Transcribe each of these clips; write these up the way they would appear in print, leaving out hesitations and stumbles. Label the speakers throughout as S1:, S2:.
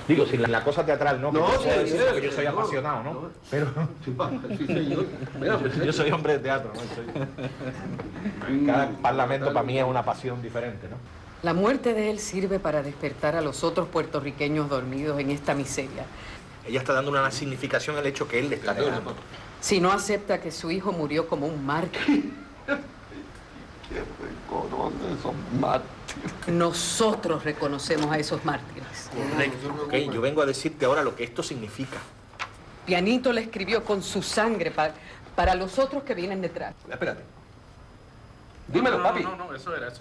S1: Digo, si la cosa teatral, ¿no?
S2: No,
S1: que
S2: sí,
S1: porque yo soy apasionado, ¿no? Pero
S2: Sí, señor. Mira,
S1: yo soy hombre de teatro, ¿no? Cada parlamento para mí es una pasión diferente, ¿no?
S3: La muerte de él sirve para despertar a los otros puertorriqueños dormidos en esta miseria.
S1: Ella está dando una significación al hecho que él le está negando.
S3: Si no acepta que su hijo murió como un mártir.
S2: ¿Qué reconoce esos mártires?
S3: Nosotros reconocemos a esos mártires.
S1: Correcto. Ok, yo vengo a decirte ahora lo que esto significa.
S3: Pianito le escribió con su sangre para los otros que vienen detrás.
S2: Espérate. Dímelo, papi.
S4: No, eso era.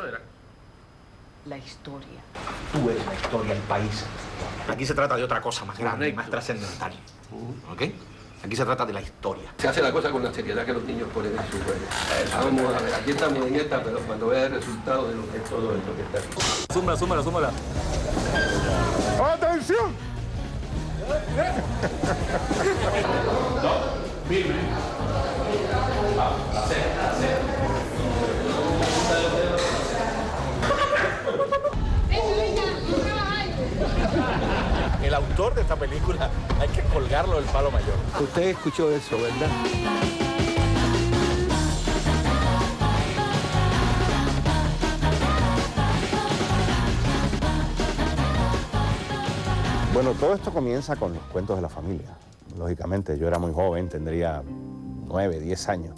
S3: La historia.
S1: Tú eres la historia del país. Aquí se trata de otra cosa más grande, más trascendental. ¿Ok? Aquí se trata de la historia.
S2: Se hace la cosa con la seriedad que los niños ponen en su juego. Vamos a ver, aquí estamos en esta, pero cuando vea el resultado de lo que es todo esto que está aquí.
S4: Súmala.
S5: ¡Atención!
S1: El autor de esta película hay que colgarlo del palo mayor.
S2: Usted escuchó eso, ¿verdad?
S5: Bueno, todo esto comienza con los cuentos de la familia. Lógicamente, yo era muy joven, tendría 9, 10 años.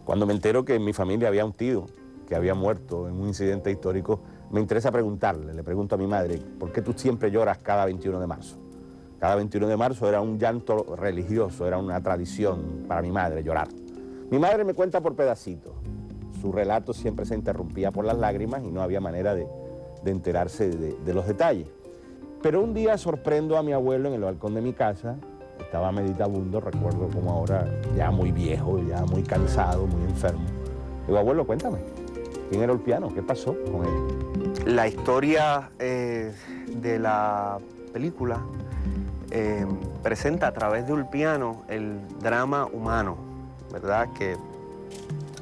S5: Cuando me entero que en mi familia había un tío que había muerto en un incidente histórico, me interesa preguntarle, le pregunto a mi madre, ¿por qué tú siempre lloras cada 21 de marzo? Cada 21 de marzo era un llanto religioso, era una tradición para mi madre llorar. Mi madre me cuenta por pedacitos. Su relato siempre se interrumpía por las lágrimas y no había manera de enterarse de los detalles. Pero un día sorprendo a mi abuelo en el balcón de mi casa, estaba meditabundo, recuerdo como ahora, ya muy viejo, ya muy cansado, muy enfermo. Digo, abuelo, cuéntame, ¿quién era Ulpiano? ¿Qué pasó con él?
S6: La historia de la película presenta a través de Ulpiano el drama humano, ¿verdad? Que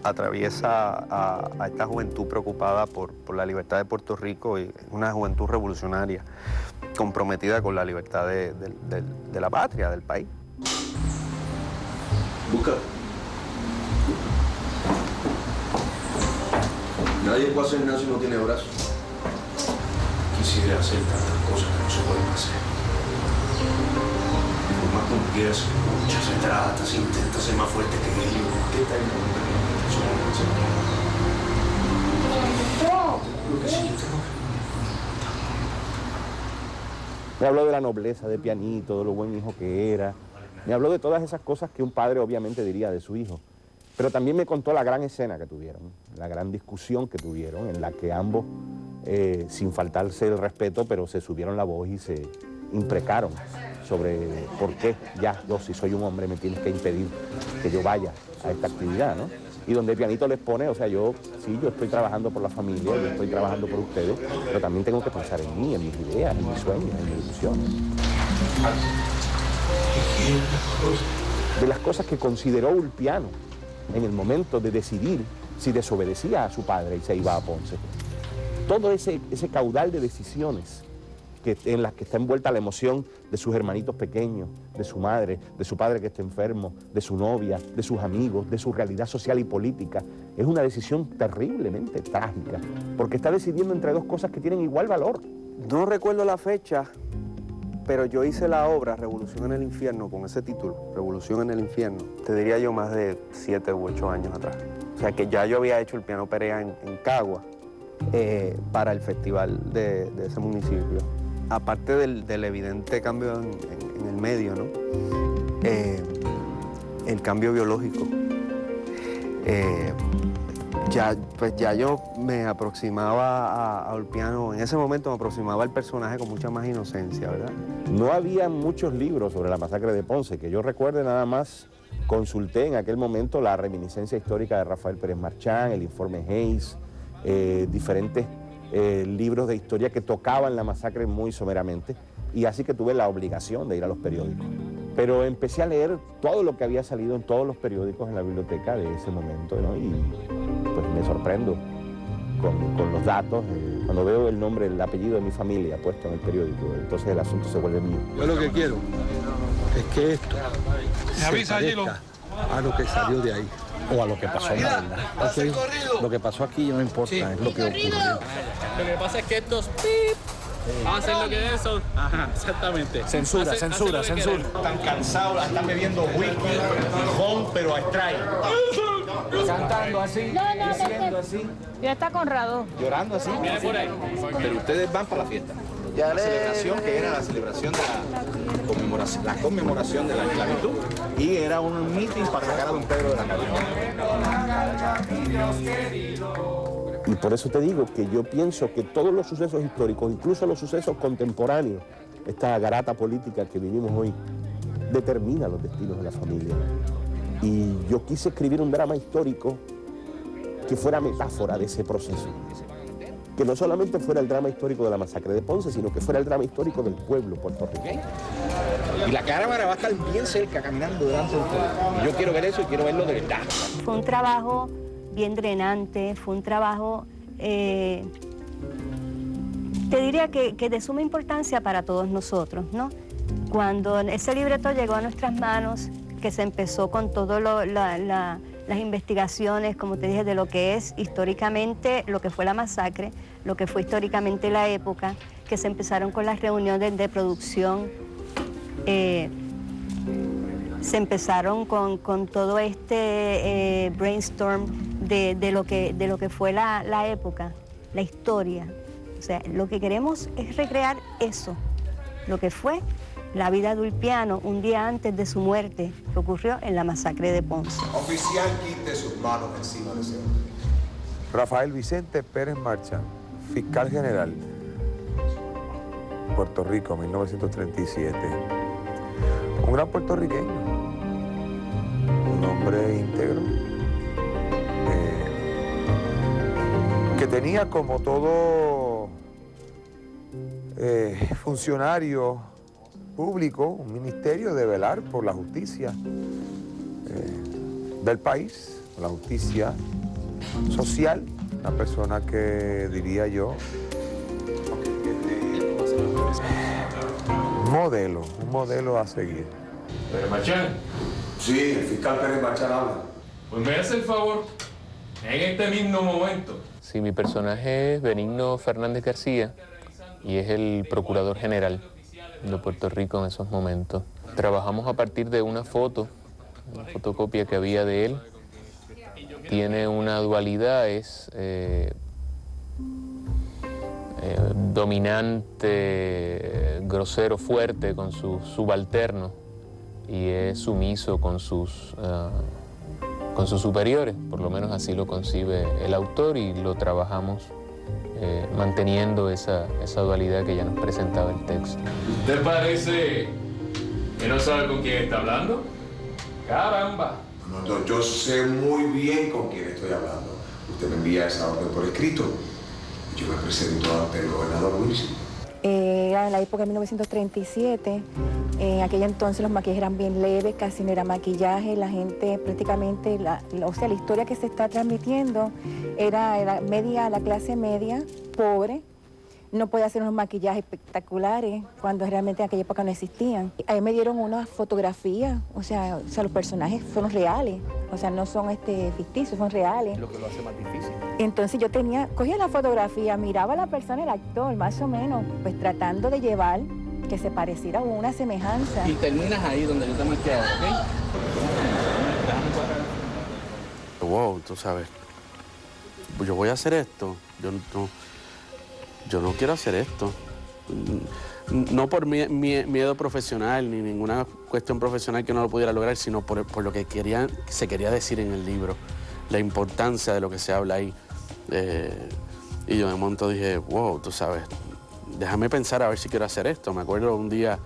S6: atraviesa a esta juventud preocupada por la libertad de Puerto Rico y una juventud revolucionaria comprometida con la libertad de la patria, del país.
S2: Busca. Nadie puede hacer nada si no tiene brazos.
S7: Quisiera hacer tantas cosas que no se pueden hacer. Por más que uno quiera hacer muchas, se trata, se intenta ser más fuerte que ellos. ¿Qué tal? Lo que sí yo tengo.
S5: Me habló de la nobleza de Pianito, de lo buen hijo que era. Me habló de todas esas cosas que un padre obviamente diría de su hijo. Pero también me contó la gran escena que tuvieron, la gran discusión que tuvieron, en la que ambos, sin faltarse el respeto, pero se subieron la voz y se imprecaron sobre por qué ya yo, si soy un hombre, me tienes que impedir que yo vaya a esta actividad, ¿no? Y donde Pianito les pone, o sea, yo estoy trabajando por la familia, yo estoy trabajando por ustedes, pero también tengo que pensar en mí, en mis ideas, en mis sueños, en mis ilusiones. De las cosas que consideró Ulpiano en el momento de decidir si desobedecía a su padre y se iba a Ponce. Todo ese caudal de decisiones en las que está envuelta la emoción de sus hermanitos pequeños, de su madre, de su padre que está enfermo, de su novia, de sus amigos, de su realidad social y política. Es una decisión terriblemente trágica, porque está decidiendo entre dos cosas que tienen igual valor.
S6: No recuerdo la fecha, pero yo hice la obra Revolución en el Infierno con ese título, Revolución en el Infierno, te diría yo más de 7 u 8 años atrás. O sea que ya yo había hecho el Piano Perea en Cagua para el festival de ese municipio. Aparte del evidente cambio en el medio, ¿no? El cambio biológico. Ya yo me aproximaba a Ulpiano, en ese momento me aproximaba al personaje con mucha más inocencia, ¿verdad?
S5: No había muchos libros sobre la masacre de Ponce, que yo recuerde nada más. Consulté en aquel momento la reminiscencia histórica de Rafael Pérez Marchán, el informe Hayes, diferentes libros de historia que tocaban la masacre muy someramente, y así que tuve la obligación de ir a los periódicos. Pero empecé a leer todo lo que había salido en todos los periódicos en la biblioteca de ese momento, ¿no? Y pues me sorprendo con los datos, cuando veo el nombre, el apellido de mi familia puesto en el periódico, entonces el asunto se vuelve mío.
S4: Yo lo que quiero es que esto se parezca a lo que salió de ahí.
S5: O a lo que pasó en la verdad.
S4: Okay. Lo que pasó aquí no importa, es lo que ocurrió.
S8: Lo que pasa es que estos pip van a hacer lo que den son. Ajá, exactamente.
S1: Censura. Están cansados, están bebiendo whisky, ron, pero a extraer. Cantando así, diciendo así.
S9: Ya está Conrado.
S1: Llorando así.
S8: Viene por ahí.
S1: Pero ustedes van para la fiesta. La celebración que era la celebración de la conmemoración de la esclavitud, y era un meeting para sacar a don Pedro de la cárcel.
S5: Y por eso te digo que yo pienso que todos los sucesos históricos, incluso los sucesos contemporáneos, esta garata política que vivimos hoy, determina los destinos de la familia. Y yo quise escribir un drama histórico que fuera metáfora de ese proceso. Que no solamente fuera el drama histórico de la masacre de Ponce, sino que fuera el drama histórico del pueblo puertorriqueño.
S1: Y la cámara va a estar bien cerca caminando delante de ustedes. Y yo quiero ver eso y quiero verlo de verdad.
S9: Fue un trabajo bien drenante, fue un trabajo, te diría que de suma importancia para todos nosotros, ¿no? Cuando ese libreto llegó a nuestras manos, que se empezó con todas las investigaciones, como te dije, de lo que es históricamente, lo que fue la masacre, lo que fue históricamente la época, que se empezaron con las reuniones de producción, se empezaron con todo este brainstorm de lo que fue la época, la historia. O sea, lo que queremos es recrear eso, lo que fue la vida de Ulpiano un día antes de su muerte, que ocurrió en la masacre de Ponce.
S7: Oficial, quite sus manos encima de ese hombre.
S4: Rafael Vicente Pérez Marchán, fiscal general, Puerto Rico, 1937. Un gran puertorriqueño, un hombre íntegro, que tenía, como todo funcionario público, un ministerio de velar por la justicia del país, la justicia social, una persona que, diría yo, un modelo a seguir.
S10: Pérez Marchán.
S7: Sí, el fiscal Pérez Marchán habla.
S10: Pues me hace el favor, en este mismo momento.
S8: Sí, mi personaje es Benigno Fernández García y es el procurador general de Puerto Rico en esos momentos. Trabajamos a partir de una foto, una fotocopia que había de él. Tiene una dualidad, es dominante, grosero, fuerte con sus subalternos y es sumiso con sus superiores, por lo menos así lo concibe el autor y lo trabajamos manteniendo esa dualidad que ya nos presentaba el texto.
S10: ¿Usted parece que no sabe con quién está hablando? ¡Caramba!
S7: No, yo sé muy bien con quién estoy hablando. Usted me envía esa orden por escrito. Yo me presento ante el gobernador Wilson.
S11: Era en la época de 1937. En aquel entonces los maquillajes eran bien leves, casi no era maquillaje. La gente prácticamente, la historia que se está transmitiendo era la clase media, pobre. No podía hacer unos maquillajes espectaculares cuando realmente en aquella época no existían. Ahí me dieron unas fotografías, o sea, los personajes fueron reales, o sea, no son ficticios, son reales.
S1: Lo que lo hace más difícil.
S11: Entonces yo cogía la fotografía, miraba a la persona, el actor, más o menos, pues tratando de llevar que se pareciera a una semejanza.
S8: Y terminas ahí donde yo te marqué, ¿ok?
S6: Wow, tú sabes, yo voy a hacer esto, yo no quiero hacer esto. No por miedo profesional ni ninguna cuestión profesional que no lo pudiera lograr, sino por lo que se quería decir en el libro, la importancia de lo que se habla ahí. Y yo de momento dije, wow, tú sabes, déjame pensar a ver si quiero hacer esto. Me acuerdo un día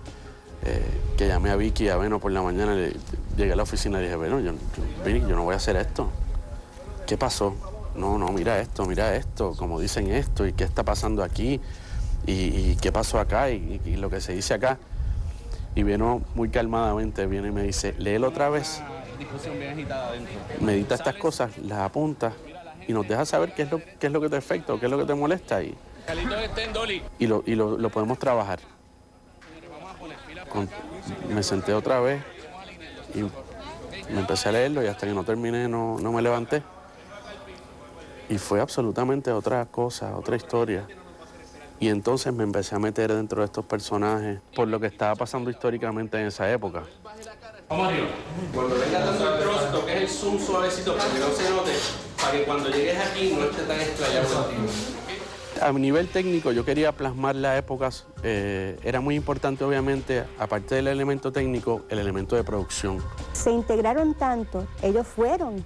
S6: que llamé a Vicky y a Beno por la mañana, llegué a la oficina y dije, Beno, yo no voy a hacer esto. ¿Qué pasó? No, mira esto, como dicen esto, y qué está pasando aquí, y qué pasó acá, y lo que se dice acá. Y Beno muy calmadamente viene y me dice, léelo otra vez. Discusión bien agitada adentro. Medita estas cosas, las apunta
S12: y nos deja saber qué es lo que te afecta o qué es lo que te molesta y lo podemos trabajar. Me senté otra vez y me empecé a leerlo y hasta que no terminé no me levanté. Y fue absolutamente otra cosa, otra historia. Y entonces me empecé a meter dentro de estos personajes por lo que estaba pasando históricamente en esa época.
S2: Vamos arriba. Cuando vengas dando el trozo, toques el zoom suavecito para que no se note, para que cuando llegues aquí no esté tan estrellado contigo.
S12: A nivel técnico yo quería plasmar las épocas, era muy importante obviamente, aparte del elemento técnico, el elemento de producción.
S9: Se integraron tanto, ellos fueron,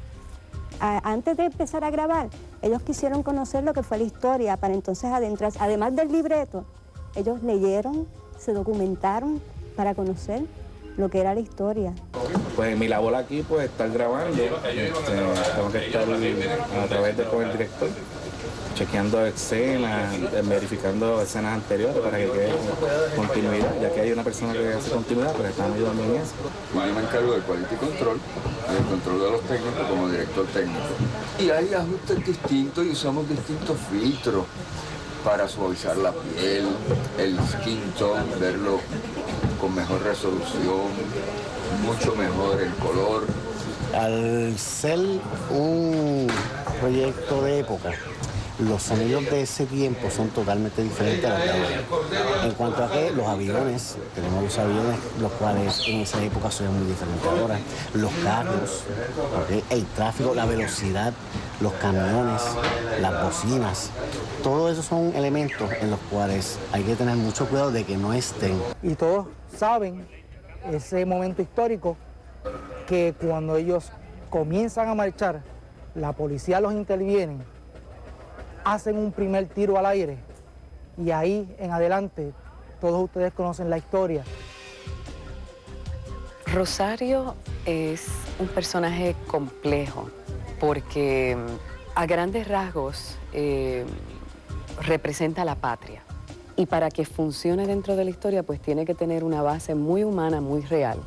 S9: antes de empezar a grabar, ellos quisieron conocer lo que fue la historia para entonces adentrarse, además del libreto, ellos leyeron, se documentaron para conocer lo que era la historia.
S1: Pues mi labor aquí pues estar grabando, tengo que estar a través con el director, chequeando escenas, verificando escenas anteriores para que quede continuidad, ya que hay una persona que hace continuidad, pues estamos ayudando en eso.
S13: Yo me encargo del quality control, del control de los técnicos como director técnico. Y hay ajustes distintos y usamos distintos filtros para suavizar la piel, el skin tone, verlo con mejor resolución, mucho mejor el color.
S14: Al ser un proyecto de época, los sonidos de ese tiempo son totalmente diferentes a los de ahora. En cuanto a que los aviones, tenemos los aviones, los cuales en esa época son muy diferentes ahora. Los carros, el tráfico, la velocidad, los camiones, las bocinas, todo eso son elementos en los cuales hay que tener mucho cuidado de que no estén.
S15: Y todos saben ese momento histórico que cuando ellos comienzan a marchar, la policía los interviene, hacen un primer tiro al aire y ahí en adelante todos ustedes conocen la historia.
S3: Rosario es un personaje complejo porque a grandes rasgos representa la patria y para que funcione dentro de la historia pues tiene que tener una base muy humana, muy real.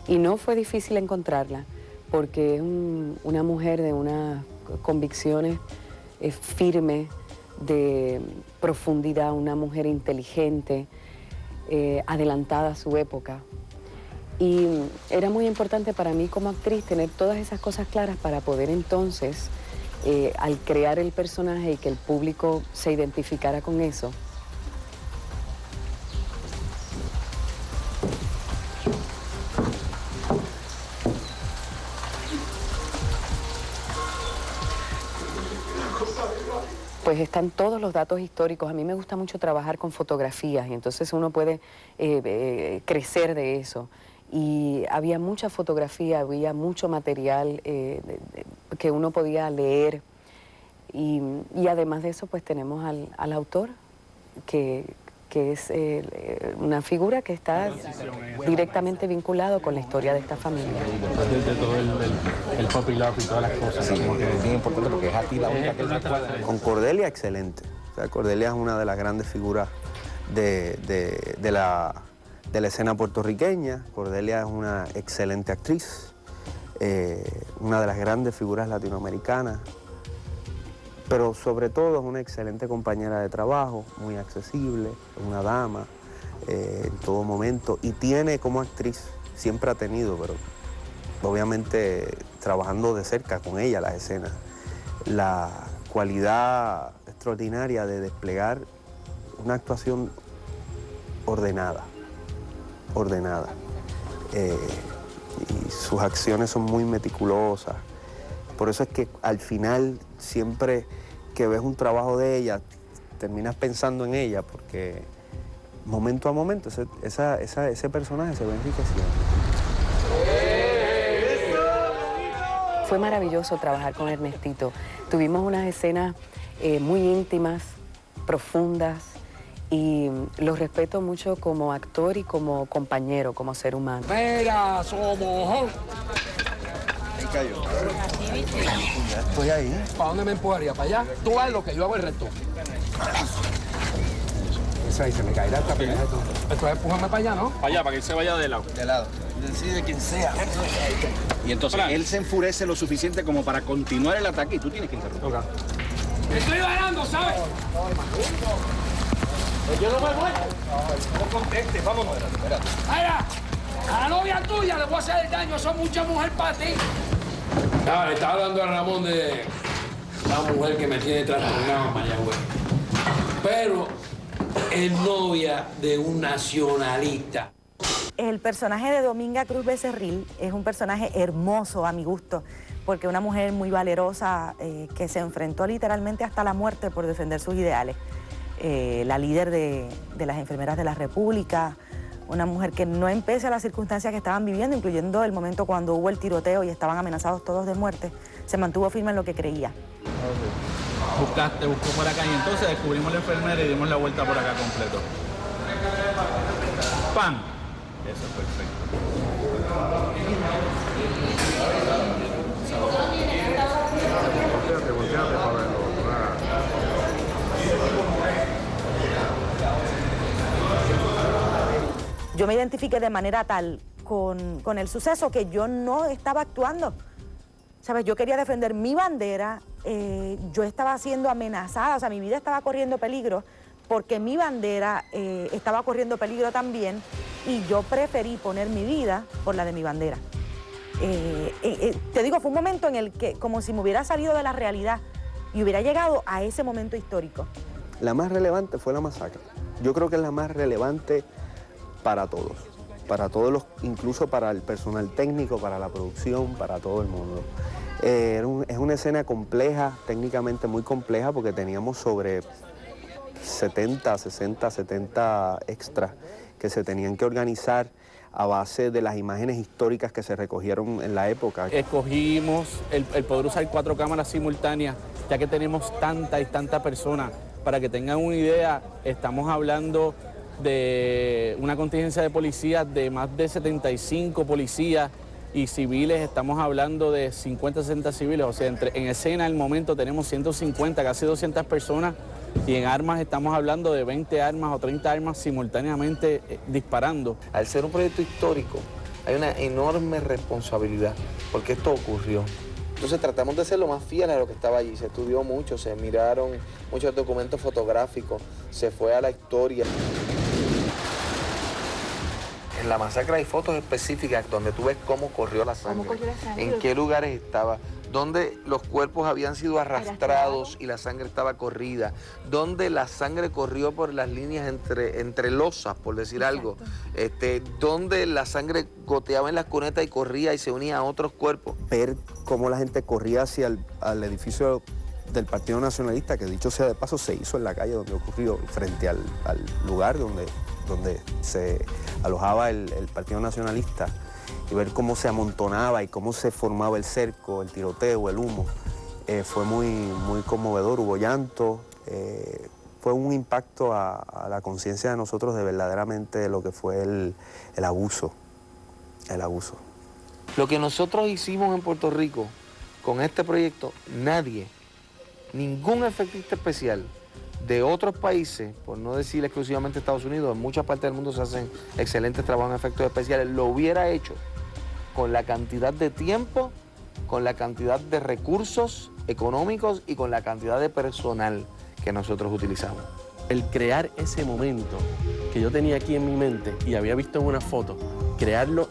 S3: Y no fue difícil encontrarla porque es una mujer de unas convicciones firme, de profundidad, una mujer inteligente, adelantada a su época. Y era muy importante para mí como actriz tener todas esas cosas claras para poder entonces, al crear el personaje y que el público se identificara con eso, pues están todos los datos históricos. A mí me gusta mucho trabajar con fotografías y entonces uno puede crecer de eso. Y había mucha fotografía, había mucho material que uno podía leer. Y además de eso, pues tenemos al autor, que es una figura que está directamente vinculado con la historia de esta familia.
S6: Desde todo el popular y todas las cosas.
S5: Sí, como que es bien importante porque es a ti la única que se
S6: Con Cordelia, excelente. O sea, Cordelia es una de las grandes figuras de la escena puertorriqueña. Cordelia es una excelente actriz, una de las grandes figuras latinoamericanas, pero sobre todo es una excelente compañera de trabajo, muy accesible, una dama en todo momento, y tiene como actriz, siempre ha tenido, pero obviamente trabajando de cerca con ella las escenas, la cualidad extraordinaria de desplegar una actuación ordenada. Y sus acciones son muy meticulosas. Por eso es que al final, siempre que ves un trabajo de ella, terminas pensando en ella, porque momento a momento ese personaje se va enriqueciendo.
S3: Fue maravilloso trabajar con Ernestito. Tuvimos unas escenas muy íntimas, profundas, y lo respeto mucho como actor y como compañero, como ser humano.
S16: ¡Mira, somos!
S6: Cayó. Ya estoy ahí.
S16: ¿Para dónde me empujaría? ¿Para allá? Tú haz lo que yo hago el resto. Eso ahí se me caerá esta pena. Esto es empujarme para allá, ¿no?
S10: Para allá, para que él se vaya de lado.
S6: De lado.
S17: decide quien sea. Y entonces él se enfurece lo suficiente como para continuar el ataque y tú tienes que interrumpir.
S16: Estoy ganando, ¿sabes?
S17: Yo no me voy. No contestes, vámonos. Espérate.
S16: Mira, a la novia tuya le voy a hacer el daño. Son mucha mujer para ti. Le estaba hablando a Ramón de la mujer que me tiene trastornado en Mayagüez. Pero es novia de un nacionalista.
S18: El personaje de Dominga Cruz Becerril es un personaje hermoso a mi gusto, porque una mujer muy valerosa que se enfrentó literalmente hasta la muerte por defender sus ideales. La líder de las enfermeras de la República, una mujer que no empecé a las circunstancias que estaban viviendo, incluyendo el momento cuando hubo el tiroteo y estaban amenazados todos de muerte, se mantuvo firme en lo que creía.
S19: Buscó por acá y entonces descubrimos la enfermera y dimos la vuelta por acá completo. ¡Pam! Eso es perfecto.
S18: Yo me identifiqué de manera tal con el suceso que yo no estaba actuando. ¿Sabes? Yo quería defender mi bandera, yo estaba siendo amenazada, o sea, mi vida estaba corriendo peligro porque mi bandera estaba corriendo peligro también y yo preferí poner mi vida por la de mi bandera. Te digo, fue un momento en el que, como si me hubiera salido de la realidad y hubiera llegado a ese momento histórico.
S6: La más relevante fue la masacre. Yo creo que es la más relevante para todos incluso para el personal técnico, para la producción, para todo el mundo. Es una escena compleja, técnicamente muy compleja, porque teníamos sobre 70 extras que se tenían que organizar a base de las imágenes históricas que se recogieron en la época.
S12: Escogimos el poder usar 4 cámaras simultáneas, ya que tenemos tanta persona. Para que tengan una idea, estamos hablando de una contingencia de policías de más de 75 policías y civiles, estamos hablando de 50, 60 civiles, o sea, en escena al momento tenemos 150, casi 200 personas, y en armas estamos hablando de 20 armas o 30 armas simultáneamente disparando.
S20: Al ser un proyecto histórico, hay una enorme responsabilidad, porque esto ocurrió. Entonces tratamos de ser lo más fiel a lo que estaba allí. Se estudió mucho, se miraron muchos documentos fotográficos, se fue a la historia. En la masacre hay fotos específicas donde tú ves cómo corrió la sangre, en qué lugares estaba, dónde los cuerpos habían sido arrastrados y la sangre estaba corrida, dónde la sangre corrió por las líneas entre losas, por decir algo, dónde la sangre goteaba en las cunetas y corría y se unía a otros cuerpos.
S6: Ver cómo la gente corría hacia el edificio del Partido Nacionalista, que dicho sea de paso se hizo en la calle donde ocurrió, frente al lugar donde se alojaba el Partido Nacionalista, y ver cómo se amontonaba y cómo se formaba el cerco, el tiroteo, el humo, fue muy conmovedor, hubo llanto, fue un impacto a la conciencia de nosotros de verdaderamente lo que fue el abuso.
S20: Lo que nosotros hicimos en Puerto Rico con este proyecto, ningún efectista especial de otros países, por no decir exclusivamente Estados Unidos, en muchas partes del mundo se hacen excelentes trabajos en efectos especiales, lo hubiera hecho con la cantidad de tiempo, con la cantidad de recursos económicos y con la cantidad de personal que nosotros utilizamos.
S12: El crear ese momento que yo tenía aquí en mi mente y había visto en una foto, recrearlo,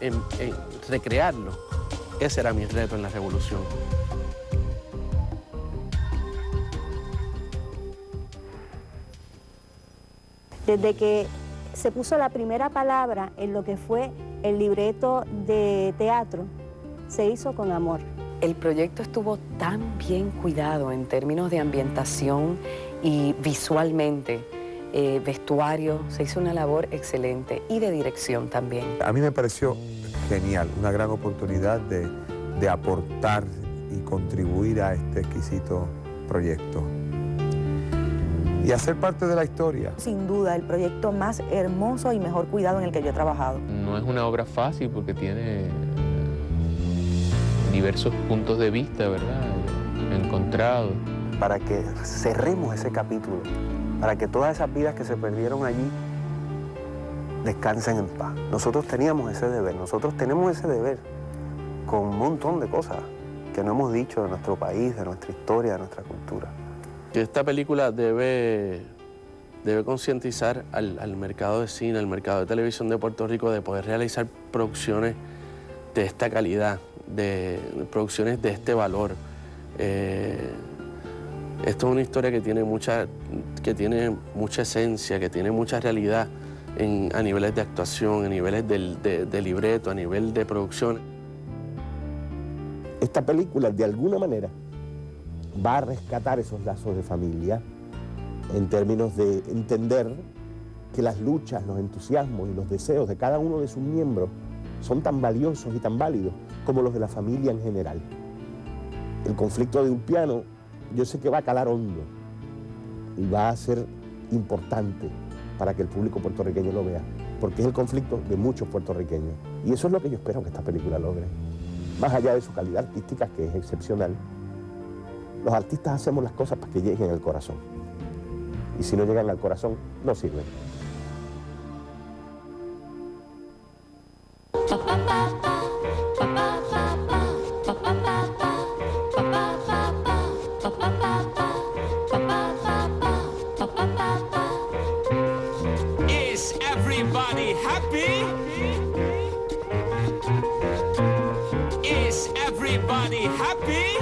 S12: ese era mi reto en la revolución.
S9: Desde que se puso la primera palabra en lo que fue el libreto de teatro, se hizo con amor.
S3: El proyecto estuvo tan bien cuidado en términos de ambientación y visualmente, vestuario, se hizo una labor excelente y de dirección también.
S4: A mí me pareció genial, una gran oportunidad de aportar y contribuir a este exquisito proyecto. Y hacer parte de la historia.
S18: Sin duda, el proyecto más hermoso y mejor cuidado en el que yo he trabajado.
S8: No es una obra fácil porque tiene diversos puntos de vista, ¿verdad? Encontrados.
S6: Para que cerremos ese capítulo, para que todas esas vidas que se perdieron allí descansen en paz. Nosotros teníamos ese deber, nosotros tenemos ese deber con un montón de cosas que no hemos dicho de nuestro país, de nuestra historia, de nuestra cultura.
S12: Esta película debe concientizar al mercado de cine, al mercado de televisión de Puerto Rico, de poder realizar producciones de esta calidad, de producciones de este valor. Esto es una historia que tiene mucha esencia, que tiene mucha realidad a niveles de actuación, a niveles de libreto, a nivel de producción.
S21: Esta película, de alguna manera, va a rescatar esos lazos de familia en términos de entender que las luchas, los entusiasmos y los deseos de cada uno de sus miembros son tan valiosos y tan válidos como los de la familia en general. El conflicto de Ulpiano, yo sé que va a calar hondo y va a ser importante para que el público puertorriqueño lo vea, porque es el conflicto de muchos puertorriqueños. Y eso es lo que yo espero que esta película logre. Más allá de su calidad artística, que es excepcional, los artistas hacemos las cosas para que lleguen al corazón. Y si no llegan al corazón, no sirven.
S22: Is everybody happy? Is everybody happy?